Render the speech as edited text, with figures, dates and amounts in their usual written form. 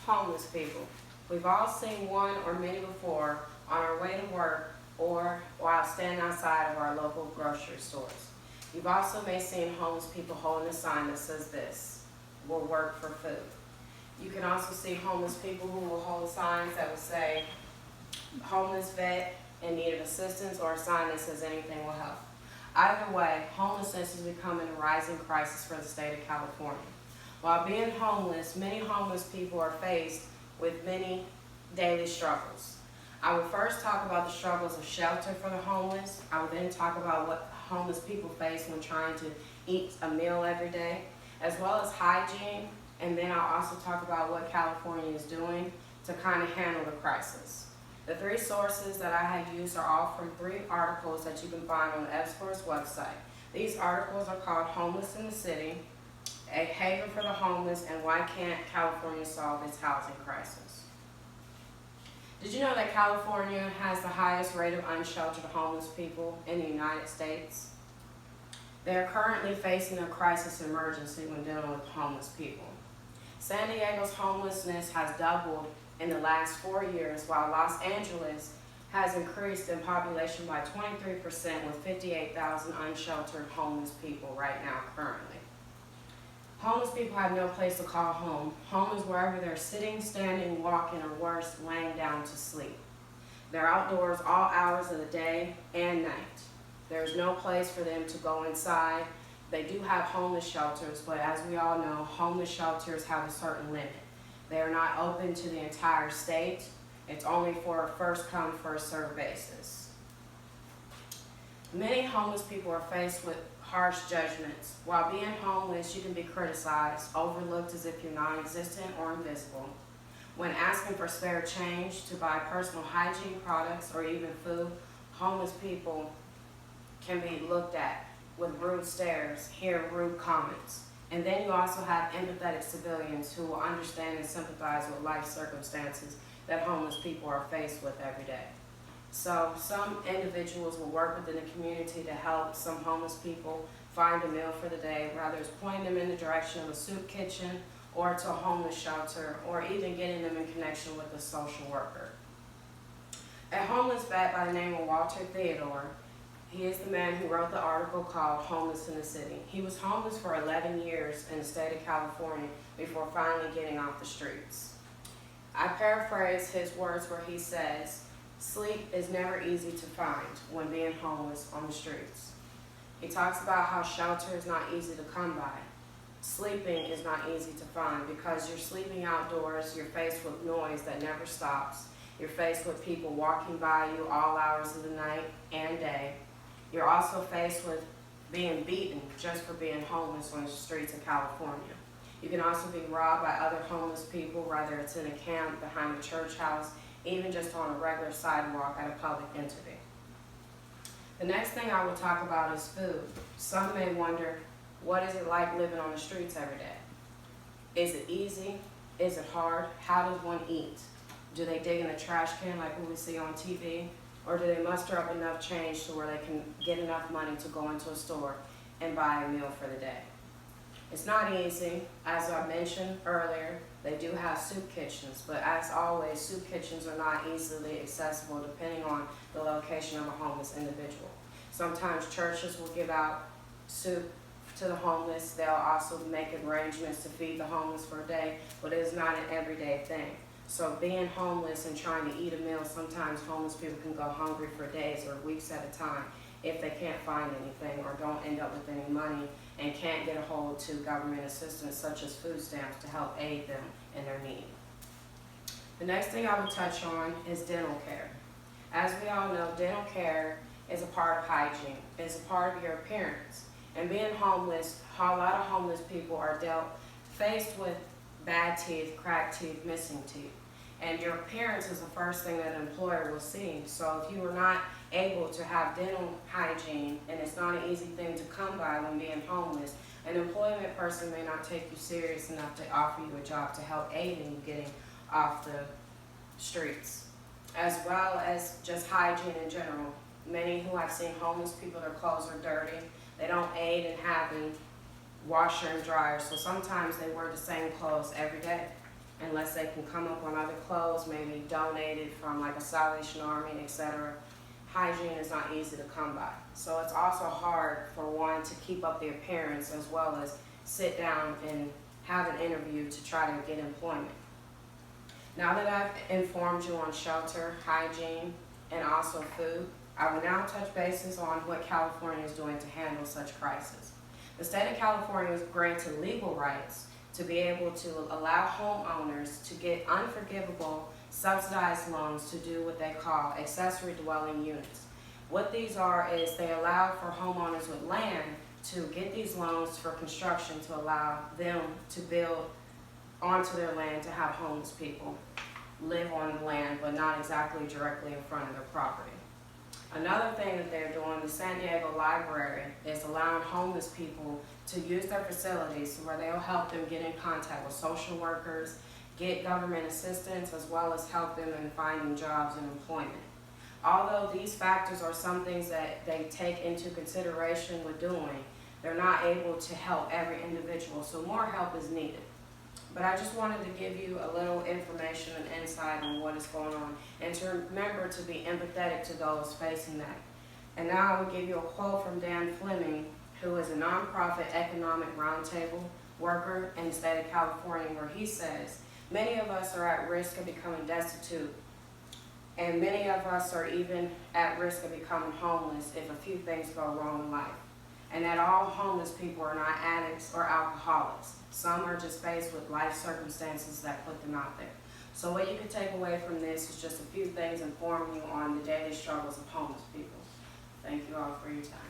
Homeless people. We've all seen one or many before on our way to work or while standing outside of our local grocery stores. You've also may seen homeless people holding a sign that says this: "Will work for food." You can also see homeless people who will hold signs that will say "homeless vet in need of assistance," or a sign that says "anything will help." Either way, homelessness is becoming a rising crisis for the state of California. While being homeless, many homeless people are faced with many daily struggles. I will first talk about the struggles of shelter for the homeless. I will then talk about what homeless people face when trying to eat a meal every day, as well as hygiene, and then I'll also talk about what California is doing to kind of handle the crisis. The three sources that I have used are all from three articles that you can find on EPSCoR's website. These articles are called "Homeless in the City," "A Haven for the Homeless," and "Why Can't California Solve Its Housing Crisis?" Did you know that California has the highest rate of unsheltered homeless people in the United States? They are currently facing a crisis emergency when dealing with homeless people. San Diego's homelessness has doubled in the last 4 years, while Los Angeles has increased in population by 23% with 58,000 unsheltered homeless people right now currently. Homeless people have no place to call home. Home is wherever they're sitting, standing, walking, or worse, laying down to sleep. They're outdoors all hours of the day and night. There's no place for them to go inside. They do have homeless shelters, but as we all know, homeless shelters have a certain limit. They are not open to the entire state. It's only for a first come, first served basis. Many homeless people are faced with harsh judgments. While being homeless, you can be criticized, overlooked as if you're non-existent or invisible. When asking for spare change to buy personal hygiene products or even food, homeless people can be looked at with rude stares, hear rude comments. And then you also have empathetic civilians who will understand and sympathize with life circumstances that homeless people are faced with every day. So some individuals will work within the community to help some homeless people find a meal for the day, whether it's pointing them in the direction of a soup kitchen or to a homeless shelter, or even getting them in connection with a social worker. A homeless vet by the name of Walter Theodore, he is the man who wrote the article called "Homeless in the City." He was homeless for 11 years in the state of California before finally getting off the streets. I paraphrase his words where he says, "Sleep is never easy to find when being homeless on the streets." He talks about how shelter is not easy to come by. Sleeping is not easy to find because you're sleeping outdoors, you're faced with noise that never stops, you're faced with people walking by you all hours of the night and day. You're also faced with being beaten just for being homeless on the streets of California. You can also be robbed by other homeless people, whether it's in a camp, behind a church house, even just on a regular sidewalk at a public entity. The next thing I will talk about is food. Some may wonder, what is it like living on the streets every day? Is it easy? Is it hard? How does one eat? Do they dig in a trash can like what we see on TV? Or do they muster up enough change to where they can get enough money to go into a store and buy a meal for the day? It's not easy. As I mentioned earlier, they do have soup kitchens, but as always, soup kitchens are not easily accessible depending on the location of a homeless individual. Sometimes churches will give out soup to the homeless. They'll also make arrangements to feed the homeless for a day, but it is not an everyday thing. So being homeless and trying to eat a meal, sometimes homeless people can go hungry for days or weeks at a time if they can't find anything or don't end up with any money and can't get a hold to government assistance such as food stamps to help aid them in their need. The next thing I will touch on is dental care. As we all know, dental care is a part of hygiene. It's a part of your appearance. And being homeless, a lot of homeless people are faced with bad teeth, cracked teeth, missing teeth. And your appearance is the first thing that an employer will see. So if you are not able to have dental hygiene, and it's not an easy thing to come by when being homeless, an employment person may not take you serious enough to offer you a job to help aid in you getting off the streets. As well as just hygiene in general. Many who I've seen homeless people, their clothes are dirty. They don't aid in having washer and dryer, so sometimes they wear the same clothes every day. unless they can come up on other clothes, maybe donated from like a Salvation Army, etc. Hygiene is not easy to come by. So it's also hard for one to keep up the appearance as well as sit down and have an interview to try to get employment. Now that I've informed you on shelter, hygiene, and also food, I will now touch bases on what California is doing to handle such crises. The state of California was granted legal rights to be able to allow homeowners to get unforgivable subsidized loans to do what they call accessory dwelling units. What these are is they allow for homeowners with land to get these loans for construction to allow them to build onto their land to have homeless people live on the land, but not exactly directly in front of their property. Another thing that they're doing, the San Diego Library is allowing homeless people to use their facilities where they'll help them get in contact with social workers, get government assistance, as well as help them in finding jobs and employment. Although these factors are some things that they take into consideration with doing, they're not able to help every individual, so more help is needed. But I just wanted to give you a little information and insight on what is going on, and to remember to be empathetic to those facing that. And now I will give you a quote from Dan Fleming, who is a nonprofit economic roundtable worker in the state of California, where he says, "Many of us are at risk of becoming destitute, and many of us are even at risk of becoming homeless if a few things go wrong in life. And that all homeless people are not addicts or alcoholics. Some are just faced with life circumstances that put them out there." So what you can take away from this is just a few things informing you on the daily struggles of homeless people. Thank you all for your time.